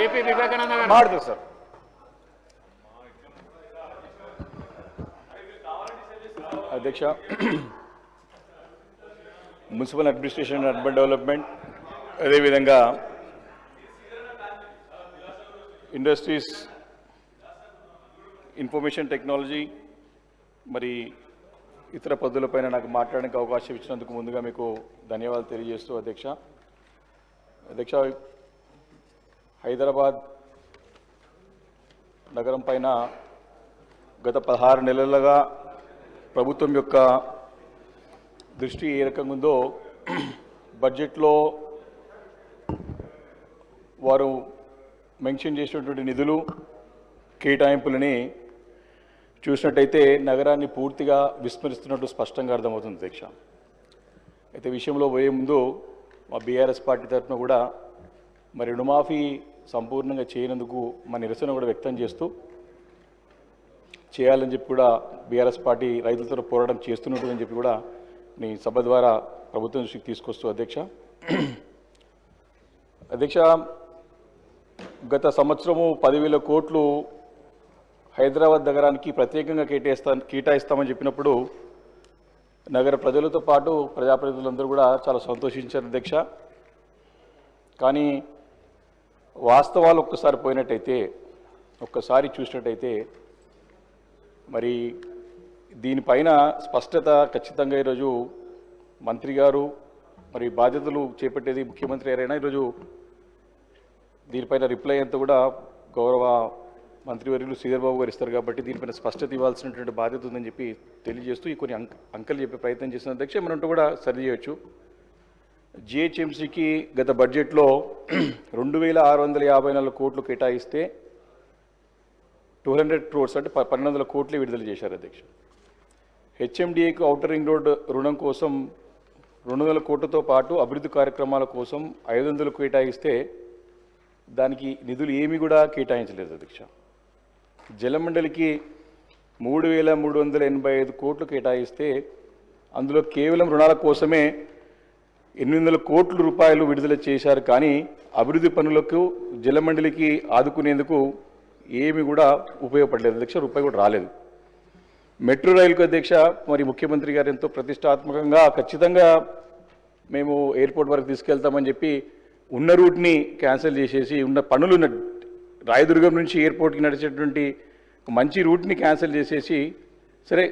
KP Vivekananda గారు మాట్లాడతారు sir. అధ్యక్ష, municipal administration and urban development, అదేవిధంగా ఇండస్ట్రీస్, ఇన్ఫర్మేషన్ టెక్నాలజీ, మరి ఇతర పద్ధతులపైన నాకు మాట్లాడడానికి అవకాశం ఇచ్చినందుకు ముందుగా మీకు ధన్యవాదాలు తెలియజేస్తూ అధ్యక్ష, హైదరాబాద్ నగరం పైన గత 16 నెలలుగా ప్రభుత్వం యొక్క దృష్టి ఏ రకంగా ఉందో బడ్జెట్లో వారు మెన్షన్ చేసినటువంటి నిధులు కేటాయింపులని చూసినట్టయితే నగరాన్ని పూర్తిగా విస్మరిస్తున్నట్టు స్పష్టంగా అర్థమవుతుంది అధ్యక్ష. అయితే విషయంలో పోయే ముందు మా బీఆర్ఎస్ పార్టీ తరఫున కూడా మరి రుణమాఫీ సంపూర్ణంగా చేయనందుకు మా నిరసన కూడా వ్యక్తం చేస్తూ చేయాలని చెప్పి కూడా బీఆర్ఎస్ పార్టీ రైతులతో పోరాటం చేస్తున్నట్టు చెప్పి కూడా నీ సభ ద్వారా ప్రభుత్వం దృష్టికి తీసుకొస్తూ అధ్యక్ష, గత సంవత్సరము 10,000 కోట్లు హైదరాబాద్ నగరానికి ప్రత్యేకంగా కేటాయిస్తామని చెప్పినప్పుడు నగర ప్రజలతో పాటు ప్రజాప్రతినిధులందరూ కూడా చాలా సంతోషించారు అధ్యక్ష. కానీ వాస్తవాలు ఒక్కసారి చూసినట్టయితే మరి దీనిపైన స్పష్టత ఖచ్చితంగా ఈరోజు మంత్రి గారు మరి బాధ్యతలు చేపట్టేది ముఖ్యమంత్రి అయినా ఈరోజు దీనిపైన రిప్లై అంతా కూడా గౌరవ మంత్రివర్యులు శ్రీధర్ బాబు గారు ఇస్తారు కాబట్టి దీనిపైన స్పష్టత ఇవ్వాల్సినటువంటి బాధ్యత ఉందని చెప్పి తెలియజేస్తూ ఈ కొన్ని అంకెలు చెప్పే ప్రయత్నం చేసిన అధ్యక్ష మనంటూ కూడా సరి చేయవచ్చు. జిహెచ్ఎంసీకి గత బడ్జెట్లో 2,654 కోట్లు కేటాయిస్తే 200 crores అంటే 1,200 కోట్లు విడుదల చేశారు అధ్యక్ష. హెచ్ఎండిఏకు ఔటర్ రింగ్ రోడ్ రుణం కోసం 200 కోట్లతో పాటు అభివృద్ధి కార్యక్రమాల కోసం 500 కేటాయిస్తే దానికి నిధులు ఏమీ కూడా కేటాయించలేదు అధ్యక్ష. జలమండలికి 3,385 కోట్లు కేటాయిస్తే అందులో కేవలం రుణాల కోసమే 800 కోట్ల రూపాయలు విడుదల చేశారు. కానీ అభివృద్ధి పనులకు జలమండలికి ఆదుకునేందుకు ఏమి కూడా ఉపయోగపడలేదు అధ్యక్ష, రూపాయి కూడా రాలేదు. మెట్రో రైలుకు అధ్యక్ష మరి ముఖ్యమంత్రి గారు ఎంతో ప్రతిష్టాత్మకంగా ఖచ్చితంగా మేము ఎయిర్పోర్ట్ వరకు తీసుకెళ్తామని చెప్పి ఉన్న రూట్ని క్యాన్సిల్ చేసేసి ఉన్న పనులు రాయదుర్గం నుంచి ఎయిర్పోర్ట్కి నడిచేటువంటి మంచి రూట్ని క్యాన్సిల్ చేసేసి సరే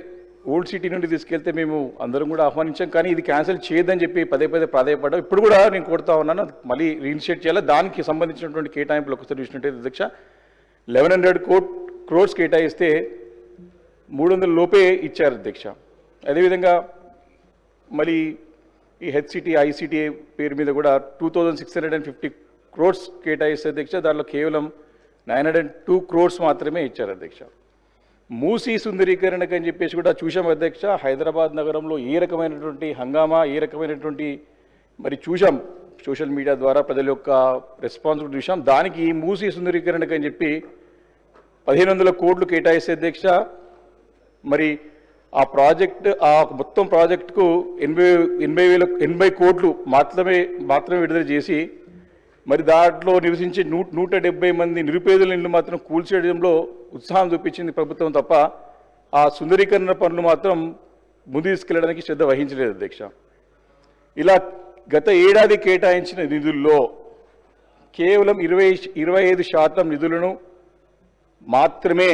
ఓల్డ్ సిటీ నుండి తీసుకెళ్తే మేము అందరం కూడా ఆహ్వానించాం, కానీ ఇది క్యాన్సిల్ చేయొద్దని చెప్పి పదే ప్రాధాయపడ్డాం. ఇప్పుడు కూడా నేను కోరుతా ఉన్నాను మళ్ళీ రీఇనిషియేట్ చేయాలి. దానికి సంబంధించినటువంటి కేటాయింపులు ఒకసారి చూసినట్టయితే అధ్యక్ష 1,100 crores కేటాయిస్తే 300 లోపే ఇచ్చారు అధ్యక్ష. అదేవిధంగా మళ్ళీ ఈ హెచ్సిటీ ఐసిటీ పేరు మీద కూడా 2,650 crores కేటాయిస్తే అధ్యక్ష దాంట్లో కేవలం 902 crores మాత్రమే ఇచ్చారు అధ్యక్ష. మూసీ సుందరీకరణకు అని చెప్పేసి కూడా చూసాం అధ్యక్ష. హైదరాబాద్ నగరంలో ఏ రకమైనటువంటి హంగామా, ఏ రకమైనటువంటి మరి చూసాం సోషల్ మీడియా ద్వారా ప్రజల యొక్క రెస్పాన్స్ చూసాం. దానికి మూసీ సుందరీకరణకు అని చెప్పి 1,500 కోట్లు కేటాయిస్తే అధ్యక్ష మరి ఆ మొత్తం ప్రాజెక్టుకు 80 కోట్లు మాత్రమే విడుదల చేసి మరి దాంట్లో నివసించే 170 మంది నిరుపేదల ఇళ్ళు మాత్రం కూల్చేయడంలో ఉత్సాహం చూపించింది ప్రభుత్వం తప్ప ఆ సుందరీకరణ పనులు మాత్రం ముందు తీసుకెళ్లడానికి శ్రద్ధ వహించలేదు అధ్యక్ష. ఇలా గత ఏడాది కేటాయించిన నిధుల్లో కేవలం 25% నిధులను మాత్రమే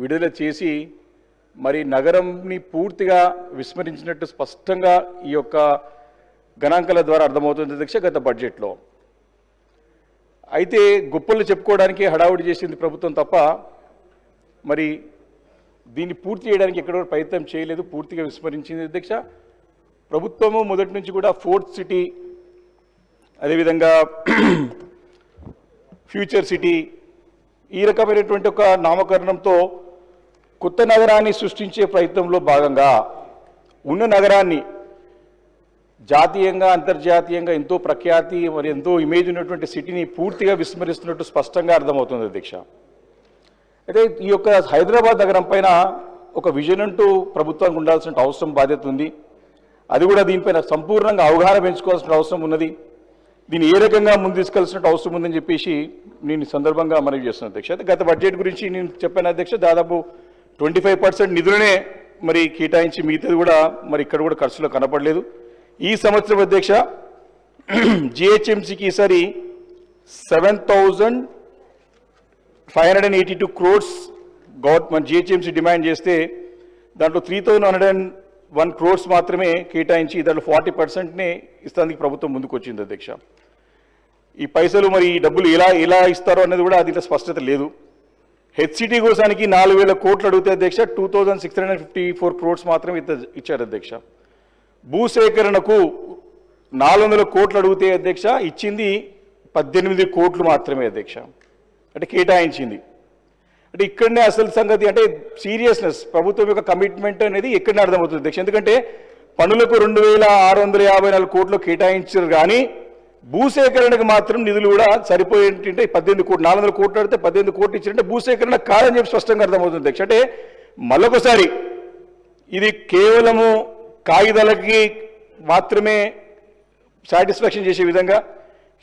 విడుదల చేసి మరి నగరంని పూర్తిగా విస్మరించినట్టు స్పష్టంగా ఈ యొక్క గణాంకాల ద్వారా అర్థమవుతుంది అధ్యక్ష గత బడ్జెట్లో. అయితే గొప్పలు చెప్పుకోవడానికి హడావుడి చేసింది ప్రభుత్వం తప్ప మరి దీన్ని పూర్తి చేయడానికి ఎక్కడో ప్రయత్నం చేయలేదు, పూర్తిగా విస్మరించింది అధ్యక్ష. ప్రభుత్వము మొదటి నుంచి కూడా 4th సిటీ, అదేవిధంగా ఫ్యూచర్ సిటీ ఈ రకమైనటువంటి ఒక నామకరణంతో కొత్త నగరాన్ని సృష్టించే ప్రయత్నంలో భాగంగా ఉన్న నగరాన్ని జాతీయంగా అంతర్జాతీయంగా ఎంతో ప్రఖ్యాతి మరి ఎంతో ఇమేజ్ ఉన్నటువంటి సిటీని పూర్తిగా విస్మరిస్తున్నట్టు స్పష్టంగా అర్థమవుతుంది అధ్యక్ష. అయితే ఈ యొక్క హైదరాబాద్ నగరం పైన ఒక విజన్ అంటూ ప్రభుత్వానికి ఉండాల్సిన అవసరం బాధ్యత ఉంది. అది కూడా దీనిపైన సంపూర్ణంగా అవగాహన పెంచుకోవాల్సిన అవసరం ఉన్నది. దీన్ని ఏ రకంగా ముందు తీసుకెళ్లాల్సిన అవసరం ఉందని చెప్పేసి నేను ఈ సందర్భంగా మనవి చేస్తున్నాను అధ్యక్ష. అయితే గత బడ్జెట్ గురించి నేను చెప్పాను అధ్యక్ష, దాదాపు 25% నిధులనే మరి కేటాయించి మిగతాది కూడా మరి ఇక్కడ కూడా ఖర్చులో కనపడలేదు. ఈ సంవత్సరం అధ్యక్ష జిహెచ్ఎంసీకి ఈసారి 7,582 crores గవర్నమెంట్ జిహెచ్ఎంసీ డిమాండ్ చేస్తే దాంట్లో 3,101 crores మాత్రమే కేటాయించి దాంట్లో 40%నే ఇస్తానికి ప్రభుత్వం ముందుకు వచ్చింది అధ్యక్ష. ఈ పైసలు మరి ఈ డబ్బులు ఎలా ఇస్తారో అనేది కూడా దీంట్లో స్పష్టత లేదు. హెచ్సిటీ కోసానికి 4,000 కోట్లు అడిగితే అధ్యక్ష 2,654 crores మాత్రమే ఇచ్చారు అధ్యక్ష. భూసేకరణకు 400 కోట్లు అడిగితే అధ్యక్ష ఇచ్చింది 18 కోట్లు మాత్రమే అధ్యక్ష, అంటే కేటాయించింది. అంటే ఇక్కడనే అసలు సంగతి అంటే సీరియస్నెస్ ప్రభుత్వం యొక్క కమిట్మెంట్ అనేది ఎక్కడనే అర్థమవుతుంది అధ్యక్ష. ఎందుకంటే పనులకు 2,654 కోట్లు కేటాయించారు కానీ భూసేకరణకు మాత్రం నిధులు కూడా సరిపోయేంటే 18 కోట్లు, 400 కోట్లు అడితే 18 కోట్లు ఇచ్చారంటే భూసేకరణ కాదని చెప్పి స్పష్టంగా అర్థమవుతుంది అధ్యక్ష. అంటే మళ్ళొకసారి ఇది కేవలము కాగితాలకి మాత్రమే సాటిస్ఫాక్షన్ చేసే విధంగా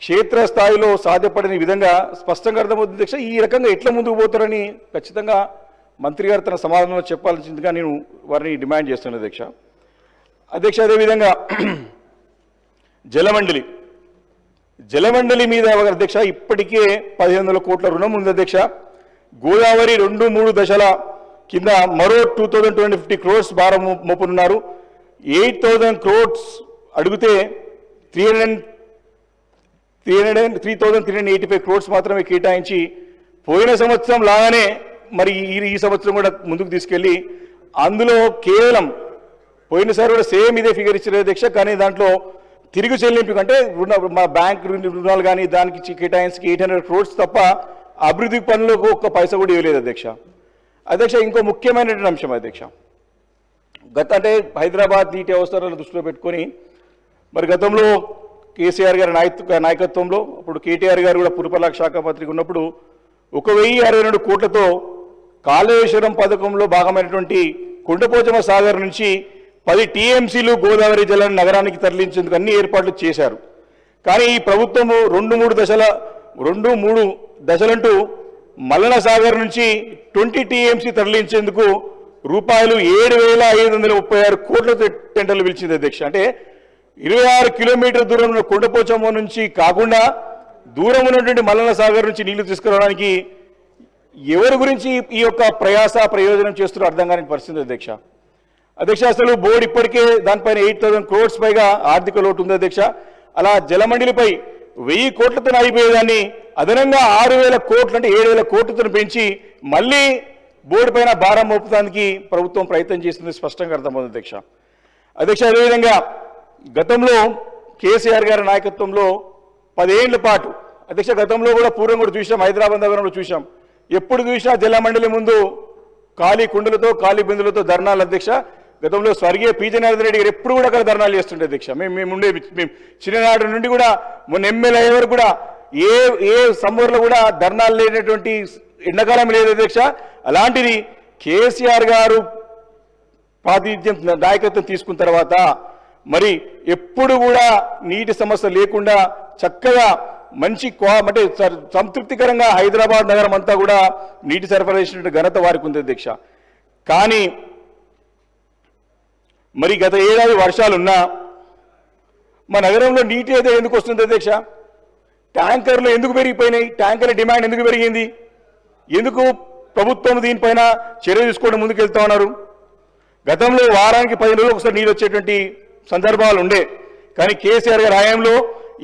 క్షేత్రస్థాయిలో సాధ్యపడని విధంగా స్పష్టంగా అర్థమవుతుంది అధ్యక్ష. ఈ రకంగా ఎట్లా ముందుకు పోతారని ఖచ్చితంగా మంత్రి గారు తన సమాధానంలో చెప్పాల్సిందిగా నేను వారిని డిమాండ్ చేస్తున్నాను అధ్యక్ష. అదేవిధంగా జలమండలి మీద అధ్యక్ష ఇప్పటికే 1,500 కోట్ల రుణం ఉంది అధ్యక్ష. గోదావరి 2-3 దశల కింద మరో 2,250 crores భారం మోపనున్నారు. 8,000 crores అడిగితే 3,385 crores మాత్రమే కేటాయించి పోయిన సంవత్సరం లాగానే మరి ఈ సంవత్సరం కూడా ముందుకు తీసుకెళ్ళి అందులో కేవలం పోయినసారి కూడా సేమ్ ఇదే ఫిగర్ ఇచ్చారు అధ్యక్ష. కానీ దాంట్లో తిరిగి చెల్లింపు అంటే మా బ్యాంక్ రుణాలు కానీ దానికి కేటాయించి 800 crores తప్ప అభివృద్ధి పనులకు ఒక్క పైసా కూడా ఇవ్వలేదు అధ్యక్ష. ఇంకో ముఖ్యమైనటువంటి అంశం అధ్యక్ష, అంటే హైదరాబాద్ నీటి అవసరాలను దృష్టిలో పెట్టుకొని మరి గతంలో కేసీఆర్ గారి నాయకత్వంలో అప్పుడు కేటీఆర్ గారు కూడా పురపాలక శాఖ మంత్రిగా ఉన్నప్పుడు 1,062 కోట్లతో కాళేశ్వరం పథకంలో భాగమైనటువంటి కొండపోచమ్మ సాగర్ నుంచి 10 TMCలు గోదావరి జలాన్ని నగరానికి తరలించేందుకు అన్ని ఏర్పాట్లు చేశారు. కానీ ఈ ప్రభుత్వము 2-3 దశలంటూ మల్లన సాగర్ నుంచి 20 TMC తరలించేందుకు రూపాయలు 7,536 కోట్లతో టెండర్లు పిలిచింది అధ్యక్ష. అంటే 26 కిలోమీటర్ల దూరం ఉన్న కొండపోచమ్మ నుంచి కాకుండా దూరం ఉన్నటువంటి మల్లన సాగర్ నుంచి నీళ్లు తీసుకురావడానికి ఎవరి గురించి ఈ యొక్క ప్రయోజనం చేస్తున్నారో అర్థం కాని పరిస్థితి అధ్యక్ష. అసలు బోర్డు ఇప్పటికే దానిపైన 8,000 crores పైగా ఆర్థిక లోటు ఉంది అధ్యక్ష. అలా జలమండలిపై 1,000 కోట్లతో అయిపోయేదాన్ని అదనంగా 6,000 కోట్లు అంటే 7,000 కోట్లతో పెంచి మళ్ళీ బోర్డు పైన భారం మోపడానికి ప్రభుత్వం ప్రయత్నం చేస్తుంది స్పష్టంగా అర్థమవుతుంది అధ్యక్ష. అదేవిధంగా గతంలో కేసీఆర్ గారి నాయకత్వంలో 10 ఏళ్ల పాటు అధ్యక్ష గతంలో కూడా పూర్వం కూడా చూసాం, హైదరాబాద్ నగరంలో చూసాం, ఎప్పుడు చూసినా జలమండలి ముందు ఖాళీ కుండలతో ఖాళీ బిందులతో ధర్నాలు అధ్యక్ష. గతంలో స్వర్గీయ పీజే నరేంద్ర రెడ్డి గారు ఎప్పుడు కూడా అక్కడ ధర్నాలు చేస్తుండే అధ్యక్ష. మేము చిన్ననాటి నుండి కూడా మొన్న ఎమ్మెల్యే వరకు కూడా ఏ సమ్మర్లో కూడా ధర్నాలు లేనటువంటి ఎండాకాలం లేదు అధ్యక్ష. అలాంటిది కేసీఆర్ గారు ప్రాతినిధ్యం నాయకత్వం తీసుకున్న తర్వాత మరి ఎప్పుడు కూడా నీటి సమస్య లేకుండా చక్కగా మంచి అంటే సంతృప్తికరంగా హైదరాబాద్ నగరం అంతా కూడా నీటి సరఫరా చేసినటువంటి ఘనత వారికి ఉంది అధ్యక్ష. కానీ మరి గత ఏడాది వర్షాలున్నా మా నగరంలో నీటి అయితే ఎందుకు వస్తుంది అధ్యక్ష? ట్యాంకర్లు ఎందుకు పెరిగిపోయినాయి? ట్యాంకర్ల డిమాండ్ ఎందుకు పెరిగింది? ఎందుకు ప్రభుత్వం దీనిపైన చర్య తీసుకోవడం ముందుకెళ్తా ఉన్నారు? గతంలో వారానికి 10 రోజులు ఒకసారి నీళ్ళు వచ్చేటువంటి సందర్భాలు ఉండే, కానీ కేసీఆర్ గారి హయాంలో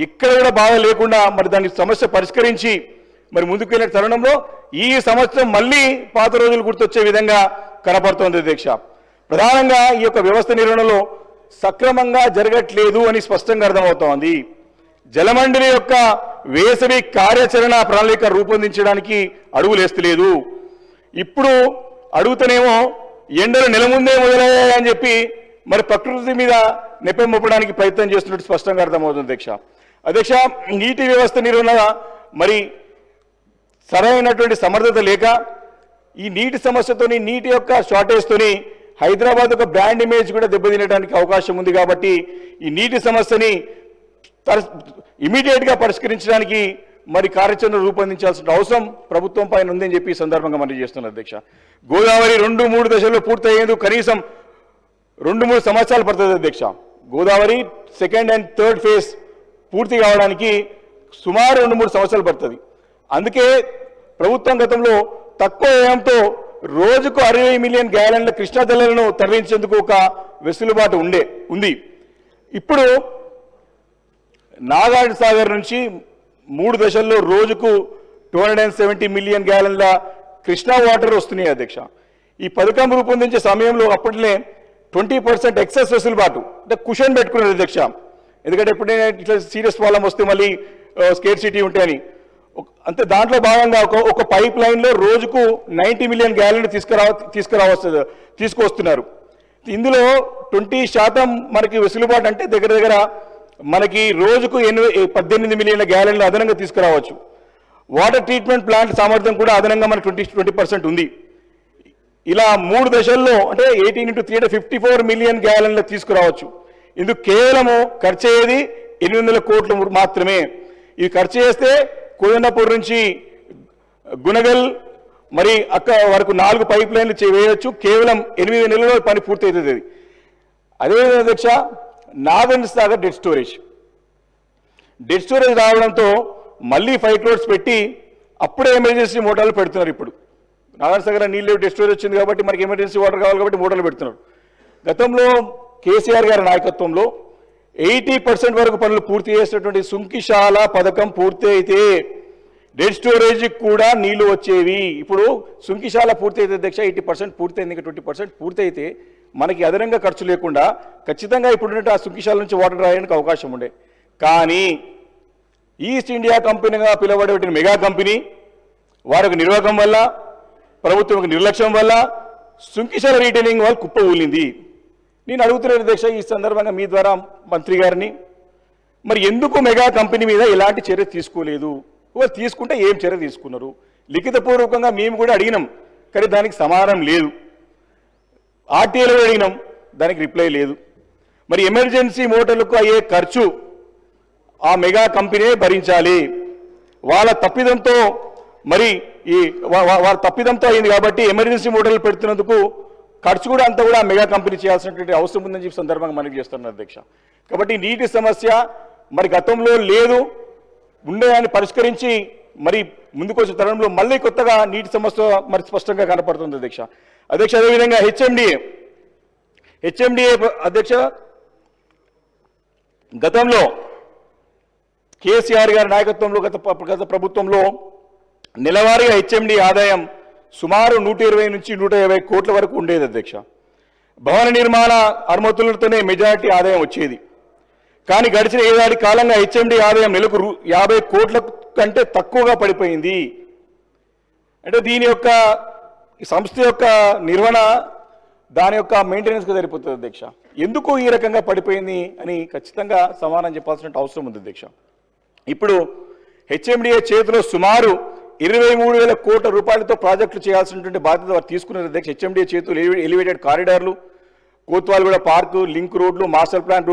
ఇక్కడ కూడా బాధ లేకుండా మరి దాని సమస్య పరిష్కరించి మరి ముందుకు వెళ్ళే తరుణంలో ఈ సంవత్సరం మళ్ళీ పాత రోజులు గుర్తొచ్చే విధంగా కనపడుతోంది అధ్యక్ష. ప్రధానంగా ఈ యొక్క వ్యవస్థ నిర్వహణలో సక్రమంగా జరగట్లేదు అని స్పష్టంగా అర్థమవుతోంది. జలమండలి యొక్క వేసవి కార్యాచరణ ప్రణాళిక రూపొందించడానికి అడుగులేస్తలేదు. ఇప్పుడు అడుగుతూనేమో ఎండలు నెల ముందే మొదలయ్యాయని చెప్పి మరి ప్రకృతి మీద నెపం మోపడానికి ప్రయత్నం చేస్తున్నట్టు స్పష్టంగా అర్థమవుతుంది అధ్యక్ష. నీటి వ్యవస్థ నిర్వహణ మరి సరైనటువంటి సమర్థత లేక ఈ నీటి సమస్యతోని నీటి యొక్క షార్టేజ్తోని హైదరాబాద్ ఒక బ్రాండ్ ఇమేజ్ కూడా దెబ్బతినడానికి అవకాశం ఉంది. కాబట్టి ఈ నీటి సమస్యని ఇమీడియట్గా పరిష్కరించడానికి మరి కార్యాచరణ రూపొందించాల్సిన అవసరం ప్రభుత్వం పైన ఉందని చెప్పి ఈ సందర్భంగా మనం చేస్తున్నారు అధ్యక్ష. గోదావరి 2-3 దశల్లో పూర్తయ్యేందుకు కనీసం 2-3 సంవత్సరాలు పడుతుంది అధ్యక్ష. Godavari second and third phase పూర్తి కావడానికి సుమారు 2-3 సంవత్సరాలు పడుతుంది. అందుకే ప్రభుత్వం గతంలో తక్కువ వ్యయంతో రోజుకు 60 మిలియన్ గ్యాలన్ల కృష్ణా జలాలను తరలించేందుకు ఒక వెసులుబాటు ఉంది. ఇప్పుడు నాగార్జున సాగర్ నుంచి 3 దశల్లో రోజుకు 270 మిలియన్ గ్యాలన్ల కృష్ణా వాటర్ వస్తున్నాయి అధ్యక్ష. ఈ పథకం రూపొందించే సమయంలో అప్పట్లే 20% ఎక్సెస్ వెసులుబాటు అంటే కుషన్ పెట్టుకున్నారు అధ్యక్ష. ఎందుకంటే ఎప్పుడైనా ఇట్లా సీరియస్ ప్రాబ్లం వస్తే మళ్ళీ స్కేర్ సిటీ ఉంటాయని. అంతే దాంట్లో భాగంగా ఒక పైప్ లైన్లో రోజుకు 90 మిలియన్ గ్యాలన్లు తీసుకువస్తున్నారు. ఇందులో 20% మనకి వెసులుబాటు అంటే దగ్గర మనకి రోజుకు 18 మిలియన్ల గ్యాలన్లు అదనంగా తీసుకురావచ్చు. వాటర్ ట్రీట్మెంట్ ప్లాంట్ సామర్థ్యం కూడా అదనంగా మనకి 20% ఉంది. ఇలా 3 దశల్లో అంటే 18 × 3 అంటే 54 మిలియన్ గ్యాలన్లు తీసుకురావచ్చు. ఇందుకు కేవలము ఖర్చు అయ్యేది 800 కోట్లు మాత్రమే. ఇది ఖర్చు చేస్తే కోదండపూర్ నుంచి గుణగల్ మరి అక్క వరకు 4 పైప్ లైన్లు వేయవచ్చు. కేవలం 8 నెలల్లో పని పూర్తవుతుంది. అదేవిధంగా అధ్యక్ష నాగార్జున సాగర్ డెడ్ స్టోరేజ్ రావడంతో మళ్ళీ 5 crores పెట్టి అప్పుడే ఎమర్జెన్సీ మోటార్లు పెడుతున్నారు. ఇప్పుడు నాగార్జున సాగర్ నీళ్ళు డెడ్ స్టోరేజ్ వచ్చింది కాబట్టి మనకి ఎమర్జెన్సీ వాటర్ కావాలి కాబట్టి మోటార్లు పెడుతున్నారు. గతంలో కేసీఆర్ గారి నాయకత్వంలో 80% వరకు పనులు పూర్తి చేసినటువంటి సుంకిశాల పథకం పూర్తి అయితే డెడ్ స్టోరేజ్కి కూడా నీళ్లు వచ్చేవి. ఇప్పుడు సుంకిశాల పూర్తి అయితే అధ్యక్ష 80% పూర్తయింది. ఇంకా 20% పూర్తి అయితే మనకి అదనంగా ఖర్చు లేకుండా ఖచ్చితంగా ఇప్పుడున్నట్టు ఆ సుంకిశాల నుంచి వాటర్ రాయడానికి అవకాశం ఉండే. కానీ ఈస్ట్ ఇండియా కంపెనీగా పిలువబడే మెగా కంపెనీ వారికి నిర్వాహకం వల్ల ప్రభుత్వం నిర్లక్ష్యం వల్ల సుంకిశాల రీటైనింగ్ వాళ్ళు కుప్ప ఊలింది. నేను అడుగుతున్నాను అధ్యక్ష ఈ సందర్భంగా మీ ద్వారా మంత్రి గారిని, మరి ఎందుకు మెగా కంపెనీ మీద ఎలాంటి చర్య తీసుకోలేదు? తీసుకుంటే ఏం చర్య తీసుకున్నారు? లిఖితపూర్వకంగా మేము కూడా అడిగినాం కానీ దానికి సమాధానం లేదు. ఆర్టీఏలో అడిగినాం దానికి రిప్లై లేదు. మరి ఎమర్జెన్సీ మోటార్లకు అయ్యే ఖర్చు ఆ మెగా కంపెనీ భరించాలి. వాళ్ళ తప్పిదంతో మరి వాళ్ళ తప్పిదంతో అయింది కాబట్టి ఎమర్జెన్సీ మోటార్లు పెడుతున్నందుకు ఖర్చు కూడా అంతా కూడా మెగా కంపెనీ చేయాల్సినటువంటి అవసరం ఉందని చెప్పి సందర్భంగా మనకి చేస్తున్నారు అధ్యక్ష. కాబట్టి నీటి సమస్య మరి గతంలో లేదు, ఉండేదాన్ని పరిష్కరించి మరి ముందుకు వచ్చే తరుణంలో మళ్ళీ కొత్తగా నీటి సమస్య మరి స్పష్టంగా కనపడుతుంది అధ్యక్ష. అదేవిధంగా హెచ్ఎండిఏ అధ్యక్ష గతంలో కేసీఆర్ గారి నాయకత్వంలో గత ప్రభుత్వంలో నెలవారీగా హెచ్ఎండి ఆదాయం సుమారు 120 నుంచి 150 కోట్ల వరకు ఉండేది అధ్యక్ష. భవన నిర్మాణ అనుమతులతోనే మెజారిటీ ఆదాయం వచ్చేది. కానీ గడిచిన 7 ఏళ్ల కాలంగా హెచ్ఎండి ఆదాయం నెలకు 50 కోట్ల కంటే తక్కువగా పడిపోయింది. అంటే దీని యొక్క సంస్థ యొక్క నిర్వహణ దాని యొక్క మెయింటెనెన్స్గా సరిపోతుంది అధ్యక్ష. ఎందుకు ఈ రకంగా పడిపోయింది అని ఖచ్చితంగా సమాధానం చెప్పాల్సిన అవసరం ఉంది అధ్యక్ష. ఇప్పుడు హెచ్ఎండిఏ చేతిలో సుమారు 23,000 కోట్ల రూపాయలతో ప్రాజెక్టులు చేయాల్సినటువంటి బాధ్యత వారు తీసుకున్నారు అధ్యక్ష. హెచ్ఎండిఏ చేతులు ఎలివేటెడ్ కారిడార్లు, కోత్వాల్గూడ పార్కు, లింక్ రోడ్లు, మాస్టర్ ప్లాన్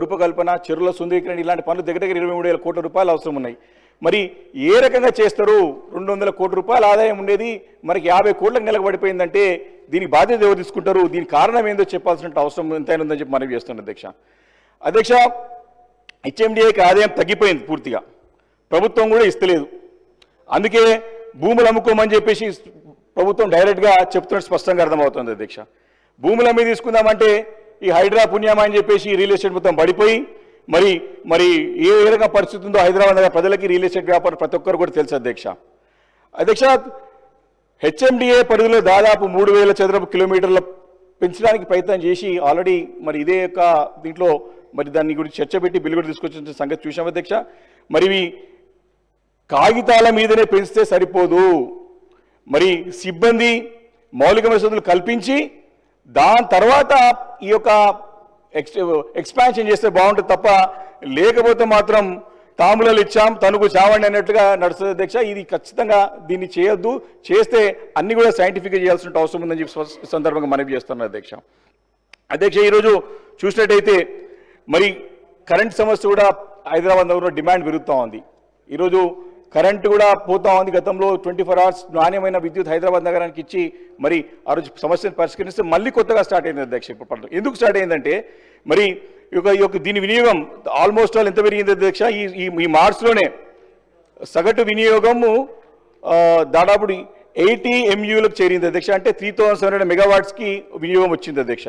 రూపకల్పన, చెరువుల సుందరీకరణ ఇలాంటి పనులు దగ్గర 23,000 కోట్ల రూపాయలు అవసరం ఉన్నాయి. మరి ఏ రకంగా చేస్తారు? 200 కోట్ల రూపాయల ఆదాయం ఉండేది మనకి 50 కోట్లకు నెలకు పడిపోయిందంటే దీనికి బాధ్యత ఎవరు తీసుకుంటారు? దీనికి కారణం ఏందో చెప్పాల్సిన అవసరం ఎంతైనా ఉందని చెప్పి మనవి చేస్తున్నాను అధ్యక్ష. హెచ్ఎండిఏకి ఆదాయం తగ్గిపోయింది పూర్తిగా, ప్రభుత్వం కూడా ఇస్తలేదు. అందుకే భూములు అమ్ముకోమని చెప్పేసి ప్రభుత్వం డైరెక్ట్గా చెప్తున్నట్టు స్పష్టంగా అర్థమవుతుంది అధ్యక్ష. భూములు అమ్మి తీసుకుందామంటే ఈ హైడ్రా పుణ్యమా అని చెప్పేసి రియల్ ఎస్టేట్ మొత్తం పడిపోయి మరి ఏ విధంగా పరిస్థితి ఉందో హైదరాబాద్ నగర ప్రజలకి రియల్ ఎస్టేట్ వ్యాపారం ప్రతి ఒక్కరు కూడా తెలుసు అధ్యక్ష. హెచ్ఎండిఏ పరిధిలో దాదాపు 3,000 చదరపు కిలోమీటర్ల పెంచడానికి ప్రయత్నం చేసి ఆల్రెడీ మరి ఇదే యొక్క దీంట్లో మరి దాన్ని గురించి చర్చ పెట్టి బిల్లు కూడా తీసుకొచ్చిన సంగతి చూసాం అధ్యక్ష. మరి కాగితాల మీదనే పెంచితే సరిపోదు, మరి సిబ్బంది మౌలిక వసతులు కల్పించి దాని తర్వాత ఈ యొక్క ఎక్స్పాన్షన్ చేస్తే బాగుంటుంది తప్ప లేకపోతే మాత్రం తాములలు ఇచ్చాం తనుకు చావండి అన్నట్టుగా నడుస్తుంది అధ్యక్ష. ఇది ఖచ్చితంగా దీన్ని చేయొద్దు, చేస్తే అన్ని కూడా సైంటిఫిక్గా చేయాల్సిన అవసరం ఉందని చెప్పి సందర్భంగా మనవి చేస్తున్నాను అధ్యక్ష. ఈరోజు చూసినట్టయితే మరి కరెంట్ సమస్య కూడా హైదరాబాద్ నగరంలో డిమాండ్ పెరుగుతూ ఉంది. ఈరోజు కరెంటు కూడా పోతా ఉంది. గతంలో 24 hours నాణ్యమైన విద్యుత్ హైదరాబాద్ నగరానికి ఇచ్చి మరి ఆ రోజు సమస్యను పరిష్కరిస్తే మళ్ళీ కొత్తగా స్టార్ట్ అయింది అధ్యక్ష. ఇప్పుడు ఎందుకు స్టార్ట్ అయిందంటే మరి దీని వినియోగం ఆల్మోస్ట్ ఆల్ ఎంత పెరిగింది అధ్యక్ష? ఈ మార్చ్లోనే సగటు వినియోగము దాదాపు 80 MUలకు చేరింది అధ్యక్ష. అంటే 3700 megawattsకి వినియోగం వచ్చింది అధ్యక్ష.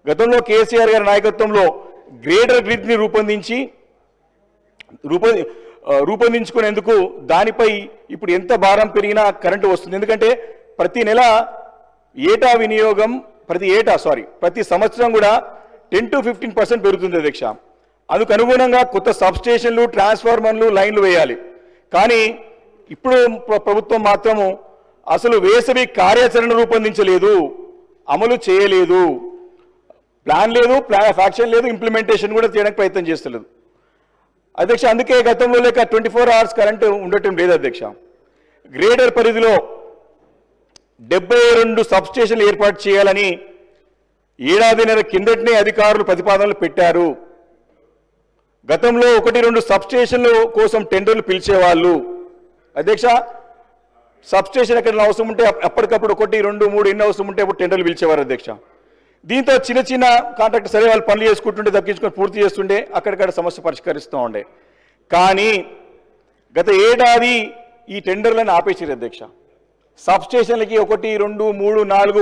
గతంలో కేసీఆర్ గారి నాయకత్వంలో గ్రేటర్ గ్రిడ్ని రూపొందించుకునేందుకు దానిపై ఇప్పుడు ఎంత భారం పెరిగినా కరెంటు వస్తుంది. ఎందుకంటే ప్రతి నెల ప్రతి సంవత్సరం కూడా 10 to 15% పెరుగుతుంది అధ్యక్ష. అందుకు అనుగుణంగా కొత్త సబ్స్టేషన్లు, ట్రాన్స్ఫార్మర్లు, లైన్లు వేయాలి. కానీ ఇప్పుడు ప్రభుత్వం మాత్రము అసలు వేసవి కార్యాచరణ రూపొందించలేదు, అమలు చేయలేదు, ప్లాన్ లేదు, ప్లాన్ ఆఫ్ యాక్షన్ లేదు, ఇంప్లిమెంటేషన్ కూడా చేయడానికి ప్రయత్నం చేస్తలేదు అధ్యక్ష. అందుకే గతంలో లేక 24 hours కరెంటు ఉండటం లేదు అధ్యక్ష. గ్రేటర్ పరిధిలో 72 సబ్స్టేషన్లు ఏర్పాటు చేయాలని ఏడాదిన్నర కిందటనే అధికారులు ప్రతిపాదనలు పెట్టారు. గతంలో 1-2 సబ్స్టేషన్ల కోసం టెండర్లు పిలిచేవాళ్ళు అధ్యక్ష. సబ్స్టేషన్ ఎక్కడ అవసరం ఉంటే అప్పటికప్పుడు 1, 2, 3 ఎన్ని అవసరం ఉంటే అప్పుడు టెండర్లు పిలిచేవారు అధ్యక్ష. దీంతో చిన్న చిన్న కాంట్రాక్టర్ సరే వాళ్ళు పనులు చేసుకుంటుంటే తగ్గించుకొని పూర్తి చేస్తుండే అక్కడిక్కడ సమస్య పరిష్కరిస్తూ ఉండే. కానీ గత ఏడాది ఈ టెండర్లను ఆపేసారు అధ్యక్ష. సబ్స్టేషన్లకి 1, 2, 3, 4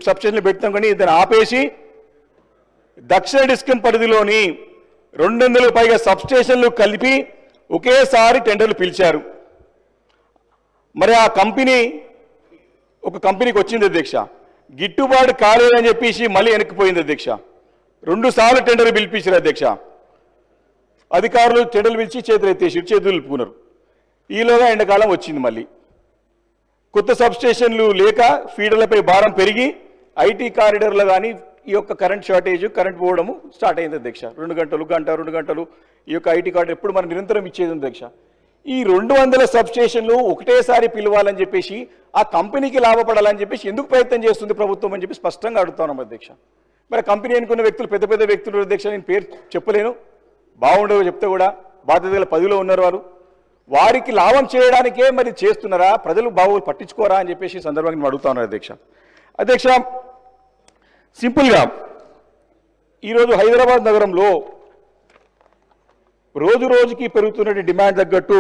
సబ్స్టేషన్లు పెట్టాం కానీ దాన్ని ఆపేసి దక్షిణ డిస్కమ్ పరిధిలోని 200 పైగా సబ్స్టేషన్లు కలిపి ఒకేసారి టెండర్లు పిలిచారు. మరి ఆ ఒక కంపెనీకి వచ్చింది అధ్యక్ష. గిట్టుబాటు కాలేదని చెప్పేసి మళ్ళీ వెనక్కిపోయింది అధ్యక్ష. 2 సార్లు టెండర్ పిలిపించారు అధ్యక్ష. అధికారులు టెండర్లు పిలిచి చేతులు నిలుపుకున్నారు. ఈలోగా ఎండాకాలం వచ్చింది. మళ్ళీ కొత్త సబ్స్టేషన్లు లేక ఫీడర్లపై భారం పెరిగి ఐటీ కారిడార్లో కానీ ఈ యొక్క కరెంట్ షార్టేజ్, కరెంట్ పోవడము స్టార్ట్ అయింది అధ్యక్ష. 2 గంటలు ఈ యొక్క ఐటీ కారిడార్ ఎప్పుడు మనం నిరంతరం ఇచ్చేది అధ్యక్ష. ఈ 200 సబ్స్టేషన్లు ఒకటేసారి పిలవాలని చెప్పేసి ఆ కంపెనీకి లాభపడాలని చెప్పేసి ఎందుకు ప్రయత్నం చేస్తుంది ప్రభుత్వం అని చెప్పి స్పష్టంగా అడుగుతున్నాం అధ్యక్ష. మరి కంపెనీ అనుకున్న వ్యక్తులు పెద్ద పెద్ద వ్యక్తులు అధ్యక్ష, నేను పేరు చెప్పలేను, బాగుండవు చెప్తే కూడా బాధ్యత గల పదవిలో ఉన్నారు వారు. వారికి లాభం చేయడానికే మరి చేస్తున్నారా, ప్రజలు బాగోగులు పట్టించుకోరా అని చెప్పేసి సందర్భంగా నేను అడుగుతా ఉన్నాను అధ్యక్ష. సింపుల్గా ఈరోజు హైదరాబాద్ నగరంలో రోజు రోజుకి పెరుగుతున్న డిమాండ్ తగ్గట్టు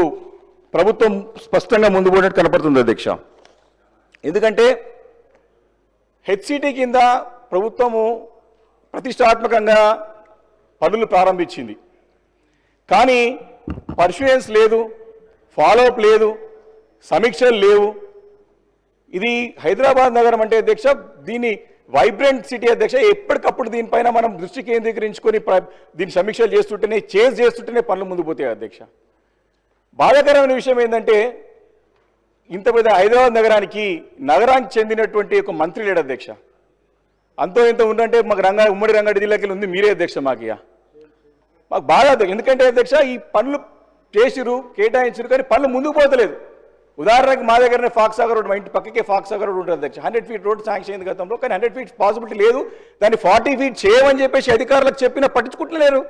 ప్రభుత్వం స్పష్టంగా ముందు పోయినట్టు కనపడుతుంది అధ్యక్ష. ఎందుకంటే హెచ్సిటీ కింద ప్రభుత్వము ప్రతిష్టాత్మకంగా పనులు ప్రారంభించింది. కానీ పర్ఫ్యూయన్స్ లేదు, ఫాలోఅప్ లేదు, సమీక్షలు లేవు. ఇది హైదరాబాద్ నగరం అంటే అధ్యక్ష దీన్ని వైబ్రెంట్ సిటీ అధ్యక్ష. ఎప్పటికప్పుడు దీనిపైన మనం దృష్టి కేంద్రీకరించుకొని దీన్ని సమీక్షలు చేస్తుంటేనే పనులు ముందు పోతాయి అధ్యక్ష. బాధాకరమైన విషయం ఏంటంటే ఇంత పెద్ద హైదరాబాద్ నగరానికి చెందినటువంటి ఒక మంత్రి లేడు అధ్యక్ష. అంతో ఇంత ఉందంటే మాకు ఉమ్మడి రంగారెడ్డి జిల్లాకి ఉంది, మీరే అధ్యక్ష. మాకు బాగా ఎందుకంటే అధ్యక్ష ఈ పనులు చేసిరు, కేటాయించరు, కానీ పనులు ముందుకు పోతలేదు. ఉదాహరణకి మా దగ్గరనే ఫాక్స్ సాగర్ రోడ్, మా ఇంటి పక్కకే ఫాక్స్ సాగర్ రోడ్ ఉంటుంది అధ్యక్ష. 100 feet రోడ్ శాంక్షన్ అయింది గతంలో, కానీ 100 feet పాసిబిలిటీ లేదు. దాన్ని 40 feet చేయమని చెప్పేసి అధికారులకు చెప్పినా పట్టించుకుంటలేరు.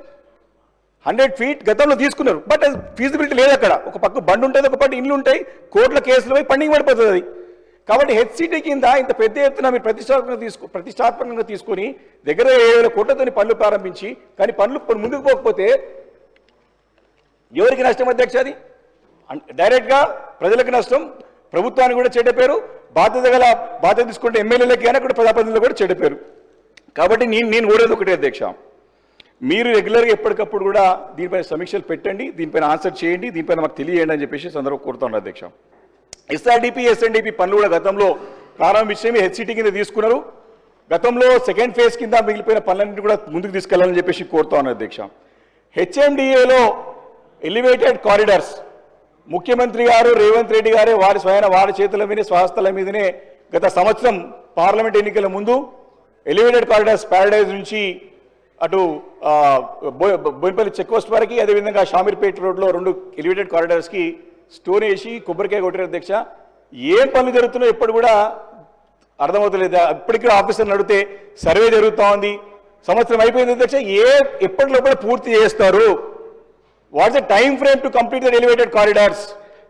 100 feet గతంలో తీసుకున్నారు, బట్ అది ఫీజిబిలిటీ లేదు. అక్కడ ఒక పక్క బండి ఉంటుంది, ఒక పక్క ఇండ్లు ఉంటాయి, కోర్టుల కేసులు పోయి పండింగ్ పడిపోతుంది అది. కాబట్టి హెచ్సిటీ కింద ఇంత పెద్ద ఎత్తున మీరు ప్రతిష్టాత్మకంగా తీసుకొని దగ్గర 7,000 కోట్లతో పనులు ప్రారంభించి కానీ పనులు ముందుకు పోకపోతే ఎవరికి నష్టం అధ్యక్ష? అది డైరెక్ట్గా ప్రజలకు నష్టం, ప్రభుత్వానికి కూడా చెడ్డ పేరు, బాధ్యత తీసుకుంటే ఎమ్మెల్యేలకి కానీ కూడా ప్రజాప్రతినిధులు కూడా చెడ్డ పేరు. కాబట్టి నేను కోరేది ఒకటే అధ్యక్ష, మీరు రెగ్యులర్గా ఎప్పటికప్పుడు కూడా దీనిపైన సమీక్షలు పెట్టండి, దీనిపైన ఆన్సర్ చేయండి, దీనిపైన మాకు తెలియజేయండి అని చెప్పేసి సందర్భంగా కోరుతున్నాను అధ్యక్ష. ఎస్ఆర్డిపి, ఎస్ఎన్డిపి పనులు కూడా గతంలో ప్రారంభించి హెచ్సిటీ కింద తీసుకున్నారు. గతంలో సెకండ్ ఫేజ్ కింద మిగిలిపోయిన పనులన్నింటినీ కూడా ముందుకు తీసుకెళ్లాలని చెప్పేసి కోరుతున్నాను అధ్యక్ష. హెచ్ఎండిఏలో ఎలివేటెడ్ కారిడార్స్ ముఖ్యమంత్రి గారు రేవంత్ రెడ్డి గారే వారి చేతుల మీద స్వహస్తాల మీదనే గత సంవత్సరం పార్లమెంట్ ఎన్నికల ముందు ఎలివేటెడ్ కారిడార్స్ ప్యారడైజ్ నుంచి అటు బోయినపల్లి చెక్ పోస్ట్ వరకు, అదేవిధంగా షామీర్పేట రోడ్లో 2 ఎలివేటెడ్ కారిడార్స్కి స్టోన్ వేసి కొబ్బరికాయ కొట్టారు అధ్యక్ష. ఏం పనులు జరుగుతున్నాయో ఎప్పుడు కూడా అర్థమవుతలేదు. ఇప్పటికీ ఆఫీసర్ని అడిగితే సర్వే జరుగుతూ ఉంది, సంవత్సరం అయిపోయింది అధ్యక్ష. ఎప్పటి లోపల పూర్తి చేస్తారు? What's the time frame to complete the elevated corridors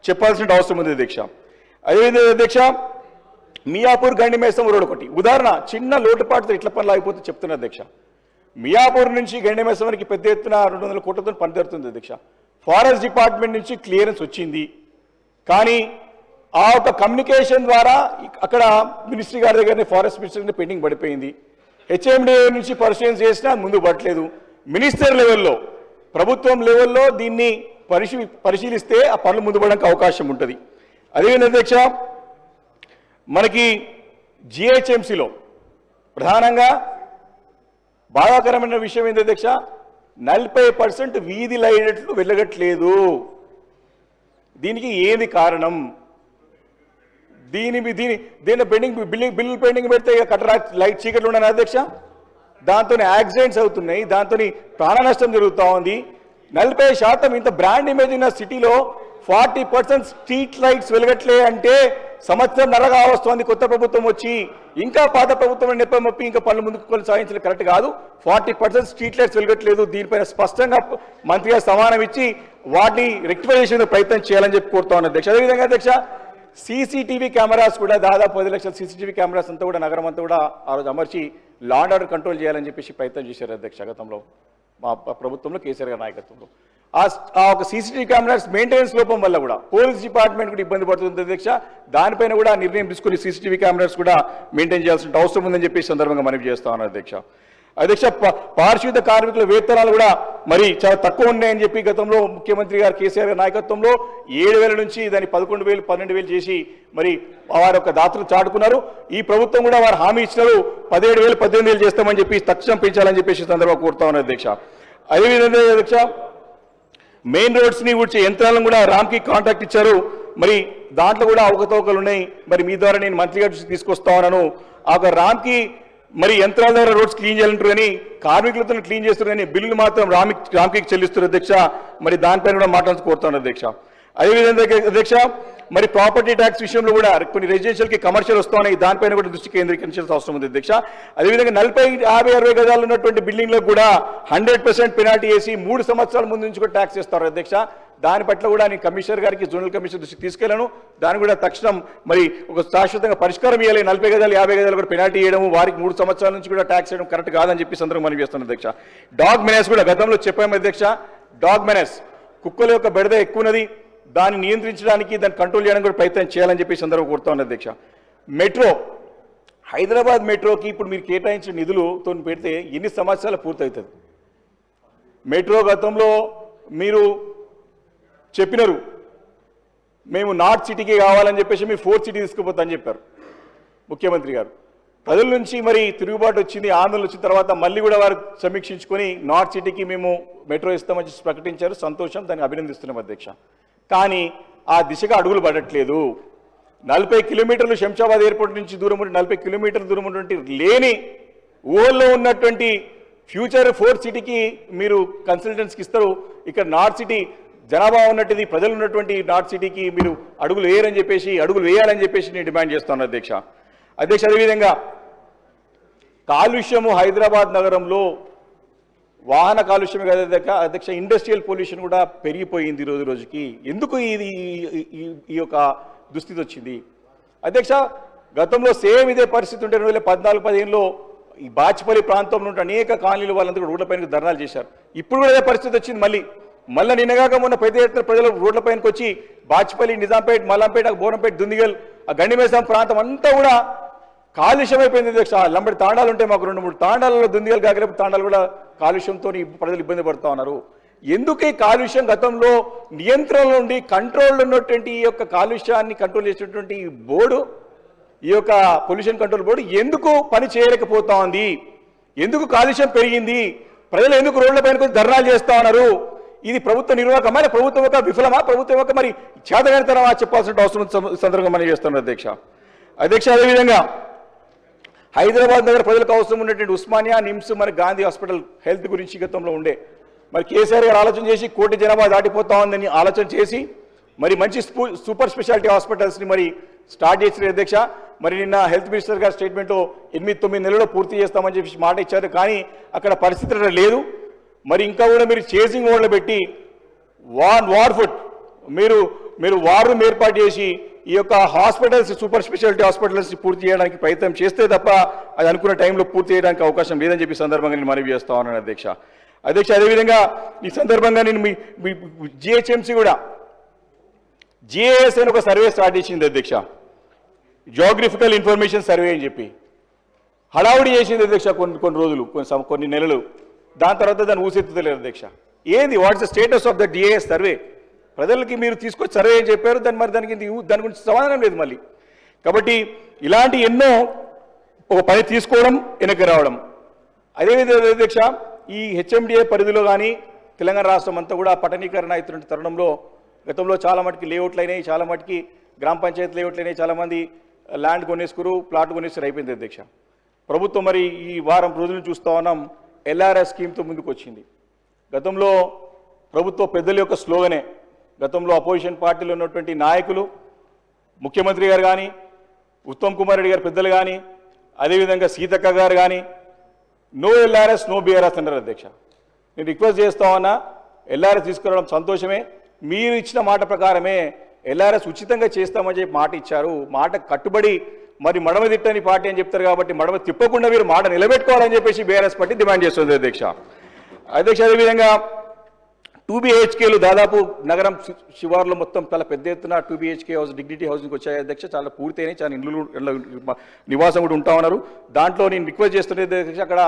చెప్పాల్సిన అవసరం ఉంది అధ్యక్ష. అదేవిధంగా అధ్యక్ష, మియాపూర్ గండిమేసం రోడ్ ఒకటి ఉదాహరణ, చిన్న లోటుపాటుతో ఇట్ల పనులు అయిపోతే చెప్తున్నా అధ్యక్ష. మియాపూర్ నుంచి గండిమేసం వరకు పెద్ద ఎత్తున 200 కోట్లతో పని జరుగుతుంది అధ్యక్ష. ఫారెస్ట్ డిపార్ట్మెంట్ నుంచి క్లియరెన్స్ వచ్చింది, కానీ ఆ ఒక కమ్యూనికేషన్ ద్వారా అక్కడ మినిస్ట్రీ గారి దగ్గరనే ఫారెస్ట్ మినిస్టర్ పెండింగ్ పడిపోయింది. హెచ్ఎండిఏ నుంచి పరిశీలన చేసినా ముందు పట్టలేదు. మినిస్టర్ లెవెల్లో, ప్రభుత్వం లెవెల్లో దీన్ని పరిశీలిస్తే ఆ పనులు ముందు పడడానికి అవకాశం ఉంటుంది. అదేవిధంగా అధ్యక్ష, మనకి జిహెచ్ఎంసీలో ప్రధానంగా బాధాకరమైన విషయం ఏంటి అధ్యక్ష, 40% వీధి లైట్లు వెలగట్లేదు. దీనికి ఏది కారణం? దీని పెండింగ్ బిల్లు పెండింగ్ పెడితే కట్టరా లైట్ చీకట్లు ఉన్నాయి అధ్యక్ష. దాంతో యాక్సిడెంట్స్ అవుతున్నాయి, దాంతో ప్రాణ నష్టం జరుగుతూ ఉంది. 40% ఇంత బ్రాండ్ ఇమేజ్ ఉన్న సిటీలో 40% స్ట్రీట్ లైట్స్ వెలగట్లే అంటే సంవత్సరం నరగా వస్తోంది కొత్త ప్రభుత్వం వచ్చి, ఇంకా పాత ప్రభుత్వం నెప్పమప్పి ఇంకా పనులు ముందుకు కొనసాగించడం కరెక్ట్ కాదు. 40% స్ట్రీట్ లైట్స్ వెలగట్లేదు. దీనిపైన స్పష్టంగా మంత్రిగా సమానం ఇచ్చి వాటిని రెక్టిఫై చేసే ప్రయత్నం చేయాలని చెప్పి కోరుతా ఉన్నాను అధ్యక్ష. అదేవిధంగా అధ్యక్ష, సీసీటీవీ కెమెరాస్ కూడా దాదాపు 10 లక్షల సీసీటీవీ కెమెరాస్ అంతా కూడా నగరం అంతా కూడా ఆ రోజు అమర్చి లా అండ్ ఆర్డర్ కంట్రోల్ చేయాలని చెప్పేసి ప్రయత్నం చేశారు అధ్యక్ష గతంలో మా ప్రభుత్వంలో కేసీఆర్ గారి నాయకత్వంలో. ఆ ఒక సీసీటీవీ కెమెరాస్ మెయింటెనెన్స్ లోపం వల్ల కూడా పోలీస్ డిపార్ట్మెంట్ కూడా ఇబ్బంది పడుతుంది అధ్యక్ష. దానిపైన కూడా నిర్ణయం తీసుకుని సీసీటీవీ కెమెరాస్ కూడా మెయింటైన్ చేయాల్సిన అవసరం ఉందని చెప్పి సందర్భంగా మనవి చేస్తా ఉన్నాను అధ్యక్ష. అధ్యక్ష, పారిశుద్ధ కార్మికుల వేతనాలు కూడా మరి చాలా తక్కువ ఉన్నాయని చెప్పి గతంలో ముఖ్యమంత్రి గారు కేసీఆర్ గారి నాయకత్వంలో 7,000 నుంచి దాన్ని 11,000 12,000 చేసి మరి వారి యొక్క దాతలు చాటుకున్నారు. ఈ ప్రభుత్వం కూడా వారు హామీ ఇచ్చినారు, 17,000 18,000 చేస్తామని చెప్పి తక్షణం పెంచాలని చెప్పేసి సందర్భంగా కోరుతా ఉన్నారు అధ్యక్ష. అదేవిధంగా అధ్యక్ష, మెయిన్ రోడ్స్ని ఊడ్చే యంత్రాలను కూడా రామ్కి కాంట్రాక్ట్ ఇచ్చారు. మరి దాంట్లో కూడా అవకతవకలు ఉన్నాయి. మరి మీ ద్వారా నేను మంత్రి గారి తీసుకొస్తా ఉన్నాను. ఆ రామ్కి మరి యంత్రాల ద్వారా రోడ్స్ క్లీన్ చేయాలంటారు కానీ కార్మికులతో క్లీన్ చేస్తారు కానీ బిల్లులు మాత్రం రామ్కి చెల్లిస్తారు అధ్యక్ష. మరి దానిపైన కూడా మాట్లాడుతూ కోరుతాను అధ్యక్ష. అదేవిధంగా అధ్యక్ష, మరి ప్రాపర్టీ ట్యాక్స్ విషయంలో కూడా కొన్ని రెసిడెన్షియల్కి కమర్షియల్ వస్తూ ఉన్నాయి, దానిపైన కూడా దృష్టి కేంద్రీకరించాల్సిన అవసరం ఉంది అధ్యక్ష. అదేవిధంగా 40, 50, 60 గజాలు ఉన్నటువంటి బిల్డింగ్లకు కూడా 100% పెనాల్టీ వేసి 3 సంవత్సరాల ముందు నుంచి కూడా ట్యాక్స్ చేస్తారు అధ్యక్ష. దాని పట్ల కూడా నేను కమిషనర్ గారికి జోనల్ కమిషనర్ దృష్టికి తీసుకెళ్లాను. దాన్ని కూడా తక్షణం మరి ఒక శాశ్వతంగా పరిష్కారం ఇవ్వాలి. 40 గజాలు 50 గజాలు కూడా పెనాల్టీ వేయడం, వారికి 3 సంవత్సరాల నుంచి కూడా ట్యాక్స్ చేయడం కరెక్ట్ కాదని చెప్పి సందర్భంగా మనం చేస్తున్నాం అధ్యక్ష. డాగ్ మెనెస్ కూడా గతంలో చెప్పాము అధ్యక్ష. డాగ్ మెనెస్, కుక్కల యొక్క బెడద ఎక్కువన్నది, దాన్ని నియంత్రించడానికి దాన్ని కంట్రోల్ చేయడానికి కూడా ప్రయత్నం చేయాలని చెప్పి సందర్భంగా కోరుతా ఉన్నాను అధ్యక్ష. మెట్రో, హైదరాబాద్ మెట్రోకి ఇప్పుడు మీరు కేటాయించిన నిధులతో పెడితే ఎన్ని సంవత్సరాలు పూర్తవుతుంది? మెట్రో గతంలో మీరు చెప్పినారు, మేము నార్త్ సిటీకి కావాలని చెప్పేసి మీరు 4th సిటీ తీసుకుపోతామని చెప్పారు ముఖ్యమంత్రి గారు. ప్రజల నుంచి మరి తిరుగుబాటు వచ్చింది, ఆందోళన వచ్చిన తర్వాత మళ్ళీ కూడా వారు సమీక్షించుకొని నార్త్ సిటీకి మేము మెట్రో ఇస్తామని ప్రకటించారు. సంతోషం, దాన్ని అభినందిస్తున్నాం అధ్యక్ష. కానీ ఆ దిశగా అడుగులు పడట్లేదు. 40 కిలోమీటర్లు శంషాబాద్ ఎయిర్పోర్ట్ నుంచి దూరం ఉండి 40 కిలోమీటర్ల దూరం ఉన్నటువంటి లేని ఊళ్ళో ఉన్నటువంటి ఫ్యూచర్ 4th సిటీకి మీరు కన్సల్టెన్స్కి ఇస్తారు. ఇక్కడ నార్త్ సిటీ జనాభా ఉన్నట్టుది, ప్రజలు ఉన్నటువంటి నార్త్ సిటీకి మీరు అడుగులు వేయాలని చెప్పేసి నేను డిమాండ్ చేస్తాను అధ్యక్ష. అదేవిధంగా కాలుష్యము హైదరాబాద్ నగరంలో వాహన కాలుష్యమే కదా అధ్యక్ష, ఇండస్ట్రియల్ పొల్యూషన్ కూడా పెరిగిపోయింది రోజు రోజుకి. ఎందుకు ఇది ఈ యొక్క దుస్థితి వచ్చింది అధ్యక్ష? గతంలో సేమ్ ఇదే పరిస్థితి ఉంటే 2014-15లో ఈ బాచ్పల్లి ప్రాంతంలో ఉంటే అనేక కాలనీలు వాళ్ళందరూ కూడా రోడ్లపైన ధర్నాలు చేశారు. ఇప్పుడు కూడా అదే పరిస్థితి వచ్చింది. మళ్ళీ నిన్నగాక మొన్న పెద్ద ఎత్తున ప్రజలు రోడ్లపైనకి వచ్చి బాచ్పల్లి, నిజాంపేట, మల్లంపేట, బోరంపేట, దుందిగల్, ఆ గండిమేసం ప్రాంతం అంతా కూడా కాలుష్యమైపోయింది అధ్యక్ష. లంబడి తాండాలు ఉంటాయి మాకు, 2-3 తాండాలలో దుందిగల్ కాకలేపు తాండాలు కూడా కాలుష్యంతో ప్రజలు ఇబ్బంది పడుతూ ఉన్నారు. ఎందుకే కాలుష్యం గతంలో నియంత్రణలో ఉండి కంట్రోల్లో ఉన్నటువంటి ఈ యొక్క కాలుష్యాన్ని కంట్రోల్ చేసేటువంటి బోర్డు, ఈ యొక్క పొల్యూషన్ కంట్రోల్ బోర్డు ఎందుకు పని చేయలేకపోతా ఉంది? ఎందుకు కాలుష్యం పెరిగింది? ప్రజలు ఎందుకు రోడ్లపైన కొంచెం ధర్నాలు చేస్తూ ఉన్నారు? ఇది ప్రభుత్వ నిర్వాహకమా, ప్రభుత్వం యొక్క విఫలమా, ప్రభుత్వం యొక్క మరి చేతగానితనమా చెప్పాల్సిన అవసరం సందర్భంగా మనం చేస్తున్నాం అధ్యక్ష. అదేవిధంగా హైదరాబాద్ నగర ప్రజలకు అవసరం ఉన్నటువంటి ఉస్మానియా, నిమ్స్, మరి గాంధీ హాస్పిటల్ హెల్త్ గురించి గతంలో ఉండే మరి కేసీఆర్ గారు ఆలోచన చేసి 1 కోటి జనాభా దాటిపోతా ఉందని ఆలోచన చేసి మరి మంచి సూపర్ స్పెషాలిటీ హాస్పిటల్స్ని మరి స్టార్ట్ చేసిన అధ్యక్ష. మరి నిన్న హెల్త్ మినిస్టర్ గారి స్టేట్మెంట్లో 8-9 నెలల్లో పూర్తి చేస్తామని చెప్పి మాట ఇచ్చారు, కానీ అక్కడ పరిస్థితి లేదు. మరి ఇంకా కూడా మీరు చేసింగ్ మోడ్లో పెట్టి వార్ ఫుట్ మీరు వార్ రూమ్ ఏర్పాటు చేసి ఈ యొక్క హాస్పిటల్స్, సూపర్ స్పెషాలిటీ హాస్పిటల్స్ పూర్తి చేయడానికి ప్రయత్నం చేస్తే తప్ప అది అనుకున్న టైంలో పూర్తి చేయడానికి అవకాశం లేదని చెప్పి సందర్భంగా నేను మనవి చేస్తా ఉన్నాను అధ్యక్ష. అదేవిధంగా ఈ సందర్భంగా నేను మీ జిహెచ్ఎంసీ కూడా జిఏఎస్ అని ఒక సర్వే స్టార్ట్ చేసింది అధ్యక్ష, జియోగ్రఫికల్ ఇన్ఫర్మేషన్ సర్వే అని చెప్పి హడావుడి చేసింది అధ్యక్ష కొన్ని రోజులు, కొన్ని నెలలు. దాని తర్వాత దాన్ని ఊసెత్తుతలేరు అధ్యక్ష. ఏంది, what's the status of the GAS survey? ప్రజలకి మీరు తీసుకొచ్చి సర్వే అని చెప్పారు, దాని గురించి సమాధానం లేదు మళ్ళీ. కాబట్టి ఇలాంటి ఎన్నో ఒక పని తీసుకోవడం, వెనక్కి రావడం. అదేవిధంగా అధ్యక్ష, ఈ హెచ్ఎండిఏ పరిధిలో కానీ తెలంగాణ రాష్ట్రం అంతా కూడా పట్టణీకరణ అవుతున్న తరుణంలో గతంలో చాలా మటుకి లేఅవుట్లు అయినాయి, చాలా మటుకి గ్రామ పంచాయతీ లేఅవుట్లు అయినాయి, చాలామంది ల్యాండ్ కొనేసుకురు, ప్లాట్ కొనేసుకురు అయిపోయింది అధ్యక్ష. ప్రభుత్వం మరి ఈ వారం రోజులు చూస్తూ ఉన్నాం, ఎల్ఆర్ఎస్ స్కీమ్తో ముందుకు వచ్చింది. గతంలో ప్రభుత్వ పెద్దల యొక్క స్లోగనే, గతంలో అపోజిషన్ పార్టీలో ఉన్నటువంటి నాయకులు, ముఖ్యమంత్రి గారు కానీ, ఉత్తమ్ కుమార్ రెడ్డి గారు పెద్దలు కానీ, అదేవిధంగా సీతక్క గారు కానీ, నో ఎల్ఆర్ఎస్ నో బీఆర్ఎస్ అన్నారు అధ్యక్ష. నేను రిక్వెస్ట్ చేస్తా ఉన్నా, ఎల్ఆర్ఎస్ తీసుకురావడం సంతోషమే, మీరు ఇచ్చిన మాట ప్రకారమే ఎల్ఆర్ఎస్ ఉచితంగా చేస్తామని చెప్పి మాట ఇచ్చారు. మాట కట్టుబడి మరి మడమ తిట్టని పార్టీ అని చెప్తారు కాబట్టి మడమ తిప్పకుండా మీరు మాట నిలబెట్టుకోవాలని చెప్పేసి బీఆర్ఎస్ పార్టీ డిమాండ్ చేస్తుంది అధ్యక్ష. అదేవిధంగా 2 BHKలు దాదాపు నగరం శివార్లో మొత్తం చాలా పెద్ద ఎత్తున 2 BHK హౌస్, డిగ్నిటీ హౌసింగ్కి వచ్చాయి అధ్యక్ష. చాలా పూర్తయినాయి, చాలా ఇళ్ళు నివాసం కూడా ఉంటా ఉన్నారు. దాంట్లో నేను రిక్వెస్ట్ చేస్తున్నది అధ్యక్ష, అక్కడ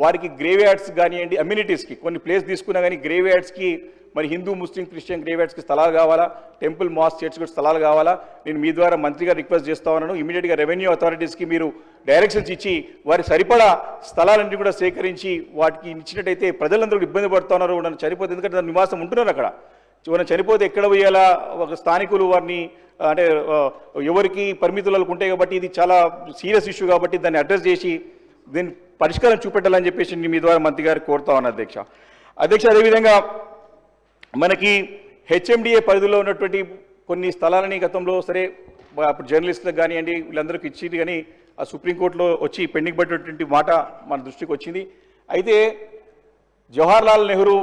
వారికి గ్రేవ్ యార్డ్స్ కానివ్వండి, అమ్యూనిటీస్కి కొన్ని ప్లేస్ తీసుకున్నా కానీ గ్రేవ్ యార్డ్స్కి మరి హిందూ, ముస్లిం, క్రిస్టియన్ గ్రేవ్ యార్డ్స్కి స్థలాలు కావాలా, టెంపుల్, మాస్, చర్చ్ కూడా స్థలాలు కావాలా. నేను మీ ద్వారా మంత్రిగా రిక్వెస్ట్ చేస్తా ఉన్నాను, ఇమీడియట్గా రెవెన్యూ అథారిటీస్కి మీరు డైరెక్షన్స్ ఇచ్చి వారి సరిపడా స్థలాలన్నీ కూడా సేకరించి వాటికి ఇచ్చినట్టయితే ప్రజలందరూ ఇబ్బంది పడుతున్నారు. నన్ను చనిపోతే, ఎందుకంటే దాని నివాసం ఉంటున్నారు అక్కడ, మనం చనిపోతే ఎక్కడ పోయాలా, ఒక స్థానికులు వారిని అంటే ఎవరికి పరిమితులకు ఉంటాయి కాబట్టి ఇది చాలా సీరియస్ ఇష్యూ కాబట్టి దాన్ని అడ్రస్ చేసి దీన్ని పరిష్కారం చూపెట్టాలని చెప్పేసి మీ ద్వారా మంత్రి గారికి కోరుతా ఉన్నాను అధ్యక్ష. అదేవిధంగా మనకి హెచ్ఎండిఏ పరిధిలో ఉన్నటువంటి కొన్ని స్థలాలని గతంలో సరే అప్పుడు జర్నలిస్టులకు కానివ్వండి వీళ్ళందరికీ ఇచ్చింది, కానీ ఆ సుప్రీంకోర్టులో వచ్చి పెండింగ్ పడినటువంటి మాట మన దృష్టికి వచ్చింది. అయితే జవహర్లాల్ నెహ్రూ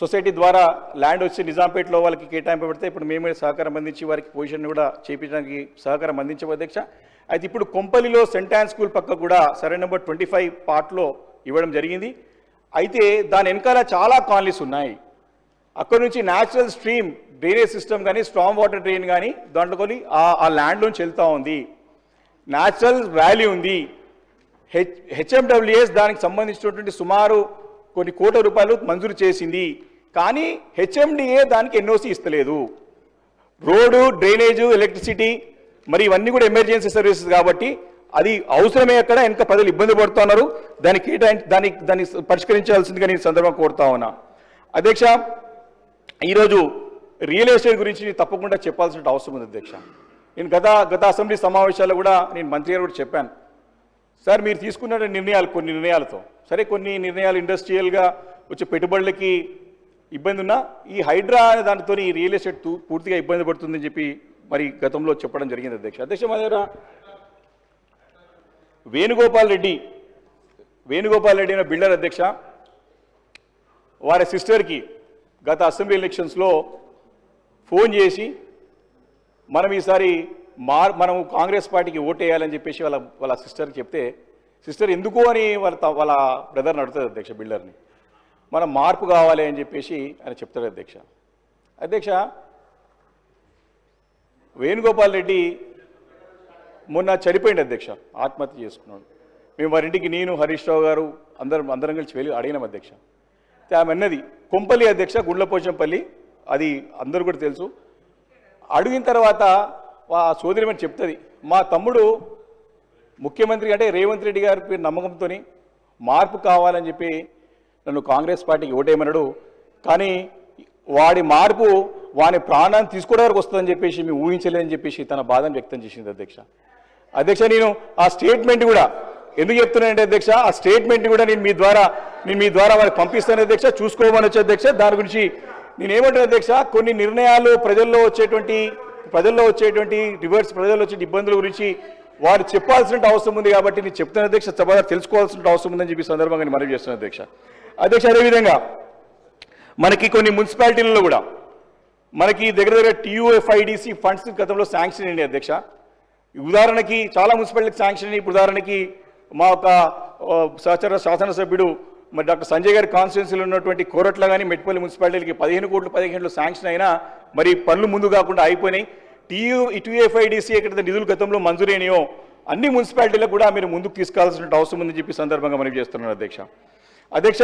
సొసైటీ ద్వారా ల్యాండ్ వచ్చి నిజాంపేటలో వాళ్ళకి కేటాయింపబడితే ఇప్పుడు మేమే సహకారం అందించి వారికి పొజిషన్ కూడా చేయించడానికి సహకారం అందించాము అధ్యక్ష. అయితే ఇప్పుడు కొంపల్లిలో సెంట్ యాన్ స్కూల్ పక్క కూడా సర్వే నెంబర్ 25 పార్ట్లో ఇవ్వడం జరిగింది. అయితే దాని వెనకాల చాలా కాలనీస్ ఉన్నాయి. అక్కడ నుంచి న్యాచురల్ స్ట్రీమ్ డ్రైనేజ్ సిస్టమ్ కానీ, స్ట్రాంగ్ వాటర్ డ్రైన్ కానీ దాంట్లో కొని ఆ ల్యాండ్లోంచి వెళ్తూ ఉంది. న్యాచురల్ వ్యాల్యూ ఉంది. హెచ్ఎండబ్ల్యూఎస్ దానికి సంబంధించినటువంటి సుమారు కొన్ని కోట్ల రూపాయలు మంజూరు చేసింది, కానీ హెచ్ఎండిఏ దానికి ఎన్ఓసి ఇస్తలేదు. రోడ్డు, డ్రైనేజు, ఎలక్ట్రిసిటీ మరి ఇవన్నీ కూడా ఎమర్జెన్సీ సర్వీసెస్ కాబట్టి అది అవసరమే. అక్కడ వెనక ప్రజలు ఇబ్బంది పడుతున్నారు, దాన్ని పరిష్కరించాల్సిందిగా నేను సందర్భంగా కోరుతా ఉన్నా అధ్యక్ష. ఈరోజు రియల్ ఎస్టేట్ గురించి తప్పకుండా చెప్పాల్సిన అవసరం ఉంది అధ్యక్ష. నేను గత అసెంబ్లీ సమావేశాల్లో కూడా నేను మంత్రి గారు కూడా చెప్పాను, సార్ మీరు తీసుకున్న నిర్ణయాలు కొన్ని నిర్ణయాలతో సరే కొన్ని నిర్ణయాలు ఇండస్ట్రియల్గా వచ్చే పెట్టుబడులకి ఇబ్బంది ఉన్నా ఈ హైడ్రా అనే దానితో ఈ రియల్ ఎస్టేట్ పూర్తిగా ఇబ్బంది పడుతుందని చెప్పి మరి గతంలో చెప్పడం జరిగింది అధ్యక్ష. మా దగ్గర వేణుగోపాల్ రెడ్డి అనే బిల్డర్ అధ్యక్ష, వారి సిస్టర్కి గత అసెంబ్లీ ఎలక్షన్స్లో ఫోన్ చేసి మనం ఈసారి మనము కాంగ్రెస్ పార్టీకి ఓటేయాలని చెప్పేసి వాళ్ళ సిస్టర్కి చెప్తే, సిస్టర్ ఎందుకు అని వాళ్ళ బ్రదర్ని అడుగుతుంది అధ్యక్ష, బిల్డర్ని. మనం మార్పు కావాలి అని చెప్పేసి ఆయన చెప్తాడు అధ్యక్ష. వేణుగోపాల్ రెడ్డి మొన్న చనిపోయింది అధ్యక్ష, ఆత్మహత్య చేసుకున్నాడు. మేము వారింటికి నేను, హరీష్ రావు గారు అందరం కలిసి వెళ్ళి అడిగినాం అధ్యక్ష. ఆమె అన్నది కొంపల్లి అధ్యక్ష, గుండ్లపోచంపల్లి, అది అందరూ కూడా తెలుసు. అడిగిన తర్వాత ఆ సోదరిమని చెప్తుంది, మా తమ్ముడు ముఖ్యమంత్రి అంటే రేవంత్ రెడ్డి గారి పేరు నమ్మకంతో మార్పు కావాలని చెప్పి నన్ను కాంగ్రెస్ పార్టీకి ఓటేయమన్నాడు, కానీ వాడి మార్పు వాని ప్రాణాన్ని తీసుకోవడానికి వస్తుందని చెప్పేసి మేము ఊహించలేదని చెప్పేసి తన బాధను వ్యక్తం చేసింది అధ్యక్ష. నేను ఆ స్టేట్మెంట్ కూడా ఎందుకు చెప్తున్నానంటే అధ్యక్ష, ఆ స్టేట్మెంట్ కూడా నేను మీ ద్వారా వారికి పంపిస్తాను అధ్యక్ష, చూసుకోమని వచ్చే అధ్యక్ష. దాని గురించి నేనేమంటాను అధ్యక్ష, కొన్ని నిర్ణయాలు ప్రజల్లో వచ్చేటువంటి ప్రజల్లో వచ్చేటువంటి ప్రజల్లో వచ్చే ఇబ్బందుల గురించి వారు చెప్పాల్సిన అవసరం ఉంది కాబట్టి నేను చెప్తున్న అధ్యక్ష సభ తెలుసుకోవాల్సిన అవసరం ఉందని చెప్పి సందర్భంగా నేను మనవి చేస్తున్నాను అధ్యక్ష. అదేవిధంగా మనకి కొన్ని మున్సిపాలిటీలలో కూడా మనకి దగ్గర TUFIDC ఫండ్స్ గతంలో శాంక్షన్ అయ్యాయి అధ్యక్ష. ఉదాహరణకి చాలా మున్సిపాలిటీకి శాంక్షన్ అయ్యి, ఉదాహరణకి మా యొక్క సహచర శాసనసభ్యుడు మరి డాక్టర్ సంజయ్ గారి కాన్స్టిట్యున్సీలో ఉన్నటువంటి కోరట్ల కానీ మెట్పల్లి మున్సిపాలిటీలకి 15 కోట్లు 15 శాంక్షన్ అయినా మరి పనులు ముందు కాకుండా అయిపోయినాయి. TUFIDC ఎక్కడైతే నిధులు గతంలో మంజూరైనాయో అన్ని మున్సిపాలిటీలకు కూడా మీరు ముందుకు తీసుకెళ్లాల్సిన అవసరం ఉందని చెప్పి సందర్భంగా మనవి చేస్తున్నాను అధ్యక్ష.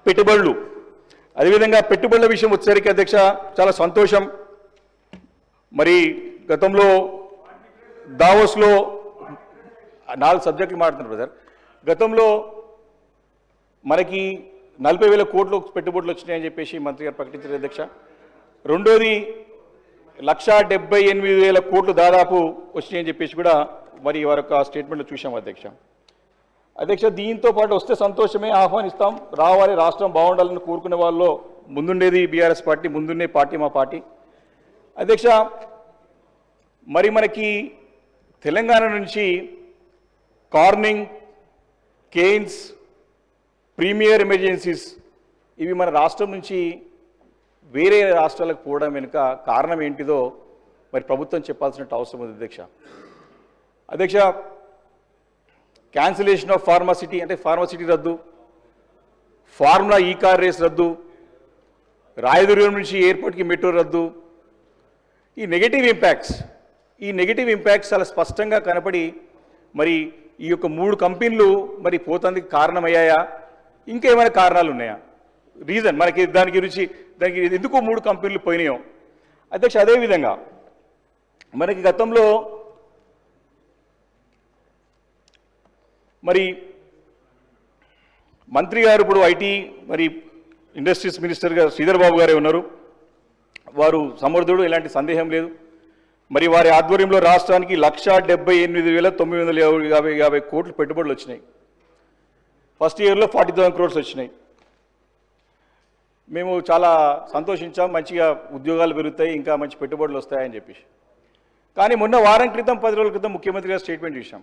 పెట్టుబడులు, అదేవిధంగా పెట్టుబడుల విషయం వచ్చేసరికి అధ్యక్ష చాలా సంతోషం. మరి గతంలో దావోస్లో 4 సబ్జెక్టులు మాట్లాడుతున్నారు బ్రదర్. గతంలో మనకి 40,000 కోట్లు పెట్టుబడులు వచ్చినాయని చెప్పేసి మంత్రి గారు ప్రకటించారు అధ్యక్ష. రెండోది 1,78,000 కోట్లు దాదాపు వచ్చినాయని చెప్పేసి కూడా మరి వారి యొక్క స్టేట్మెంట్లో చూసాం అధ్యక్ష. దీంతో పాటు వస్తే సంతోషమే, ఆహ్వానిస్తాం, రావాలి, రాష్ట్రం బాగుండాలని కోరుకునే వాళ్ళలో ముందుండేది బీఆర్ఎస్ పార్టీ, ముందుండే పార్టీ మా పార్టీ అధ్యక్ష. మరి మనకి తెలంగాణ నుంచి కార్నింగ్, కేన్స్, ప్రీమియర్ ఎమర్జెన్సీస్ ఇవి మన రాష్ట్రం నుంచి వేరే రాష్ట్రాలకు పోవడం వెనుక కారణం ఏంటిదో మరి ప్రభుత్వం చెప్పాల్సిన అవసరం ఉంది అధ్యక్ష. క్యాన్సిలేషన్ ఆఫ్ ఫార్మాసిటీ అంటే ఫార్మాసిటీ రద్దు, ఫార్ములా కార్ రేస్ రద్దు, రాయదుర్గం నుంచి ఎయిర్పోర్ట్కి మెట్రో రద్దు, ఈ నెగటివ్ ఇంపాక్ట్స్ చాలా స్పష్టంగా కనపడి మరి ఈ యొక్క 3 కంపెనీలు మరి పోతందుకు కారణమయ్యాయా, ఇంకేమైనా కారణాలు ఉన్నాయా, రీజన్ మనకి దానికి ఎందుకు 3 కంపెనీలు పోయినాయో అధ్యక్ష. అదేవిధంగా మనకి గతంలో మరి మంత్రి గారు ఇప్పుడు ఐటీ మరి ఇండస్ట్రీస్ మినిస్టర్ గారు శ్రీధర్ బాబు గారే ఉన్నారు. వారు సమర్థుడు, ఎలాంటి సందేహం లేదు. మరి వారి ఆధ్వర్యంలో రాష్ట్రానికి 1,78,950 కోట్లు పెట్టుబడులు వచ్చినాయి. ఫస్ట్ ఇయర్లో 40,000 crores వచ్చినాయి. మేము చాలా సంతోషించాం, మంచిగా ఉద్యోగాలు పెరుగుతాయి, ఇంకా మంచి పెట్టుబడులు వస్తాయని చెప్పేసి. కానీ మొన్న వారం క్రితం 10 రోజుల క్రితం ముఖ్యమంత్రి గారు స్టేట్మెంట్ చూసాం.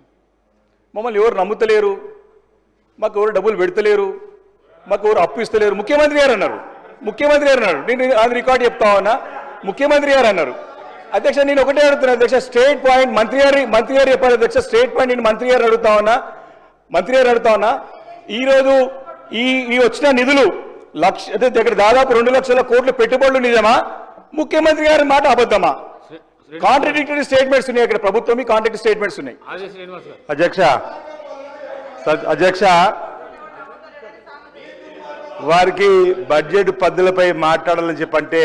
మమ్మల్ని ఎవరు నమ్ముతలేరు, మాకు ఎవరు డబ్బులు పెడతలేరు, మాకు ఎవరు అప్పు ఇస్తలేరు, ముఖ్యమంత్రి గారు అన్నారు. నేను అది రికార్డు చెప్తా ఉన్నా, ముఖ్యమంత్రి గారు అన్నారు అధ్యక్ష. నేను ఒకటే అడుగుతున్నా అధ్యక్ష, స్టేట్ పాయింట్ మంత్రి గారు చెప్పారు అధ్యక్ష. స్టేట్ పాయింట్ నేను మంత్రి గారు అడుగుతా ఉన్నా ఈరోజు ఈ వచ్చిన నిధులు దగ్గర దాదాపు 2 లక్షల కోట్ల పెట్టుబడులు నిజమా, ముఖ్యమంత్రి గారి మాట అబద్ధమా? కాంట్రడిక్టరీ స్టేట్మెంట్స్ ఉన్నాయి అక్కడ, ప్రభుత్వం కాంట్రడిక్టరీ స్టేట్మెంట్స్ ఉన్నాయి అధ్యక్ష. వారికి బడ్జెట్ పద్ధతులపై మాట్లాడాలని చెప్పంటే